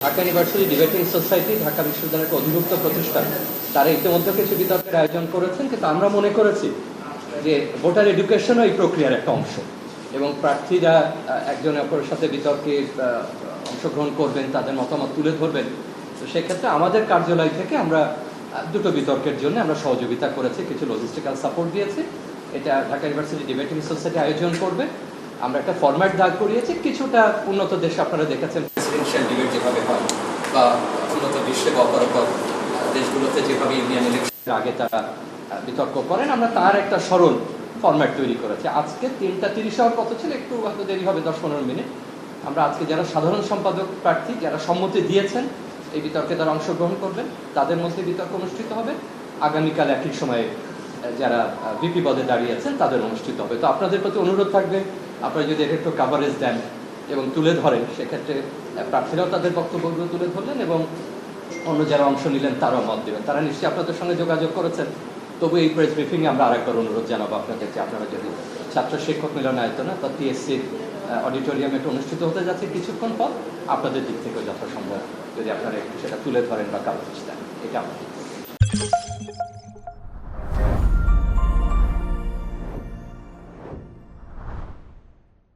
Dhaka university debating society Dhaka বিশ্ববিদ্যালয়ের অধিভুক্ত প্রতিষ্ঠান তারা ইতিমধ্যে কিছু বিতর্কের আয়োজন করেছেন, কিন্তু আমরা মনে করেছি যে ভোটার এডুকেশনও এই প্রক্রিয়ার একটা অংশ এবং প্রার্থীরা একজন অপরের সাথে বিতর্কে অংশগ্রহণ করবেন, তাদের মতামত তুলে ধরবেন। তো সেক্ষেত্রে আমাদের কার্যালয় থেকে আমরা দুটো বিতর্কের জন্য আমরা সহযোগিতা করেছি, কিছু লজিস্টিক্যাল সাপোর্ট দিয়েছি। এটা ঢাকা ইউনিভার্সিটি ডিবেটিং সোসাইটি আয়োজন করবে। আমরা একটা ফরম্যাট দাঁড় করিয়েছি, কিছুটা উন্নত দেশে আপনারা দেখেছেন প্রেসিডেন্সিয়াল ডিবেট যেভাবে হয় বা উন্নত বিশ্বে বা অপরাপর দেশগুলোতে যেভাবে ইউনিয়ন ইলেকশনের আগে তারা বিতর্ক করেন, আমরা তার একটা সরল ফরম্যাট তৈরি করেছি। আজকে 3:30 হওয়ার কথা ছিল, একটু হয়তো দেরি হবে 10-15 মিনিট। আমরা আজকে যারা সাধারণ সম্পাদক প্রার্থী যারা সম্মতি দিয়েছেন এই বিতর্কে তারা অংশগ্রহণ করবেন, তাদের মধ্যে বিতর্ক অনুষ্ঠিত হবে। আগামীকাল একই সময়ে যারা ভিপি পদে দাঁড়িয়েছেন তাদের অনুষ্ঠিত হবে। তো আপনাদের প্রতি অনুরোধ থাকবে, আপনারা যদি এটা একটু কাভারেজ দেন এবং তুলে ধরেন, সেক্ষেত্রে প্রার্থীরাও তাদের বক্তব্যগুলো তুলে ধরলেন এবং অন্য যারা অংশ নিলেন তারাও মত দেবেন। তারা নিশ্চয়ই আপনাদের সঙ্গে যোগাযোগ করেছেন। তবু এই প্রেস ব্রিফিংয়ে আমরা আরেকবার অনুরোধ জানাবো আপনাদের যে আপনারা যদি ছাত্র শিক্ষক মিলনায়তনে অর্থাৎ টিএসসির অডিটোরিয়ামে এটা অনুষ্ঠিত হতে যাচ্ছে কিছুক্ষণ পর, আপনাদের দিক থেকেও যথাসম্ভব যদি আপনারা একটু সেটা তুলে ধরেন বা কাভারেজ দেন, এটা আমাদের।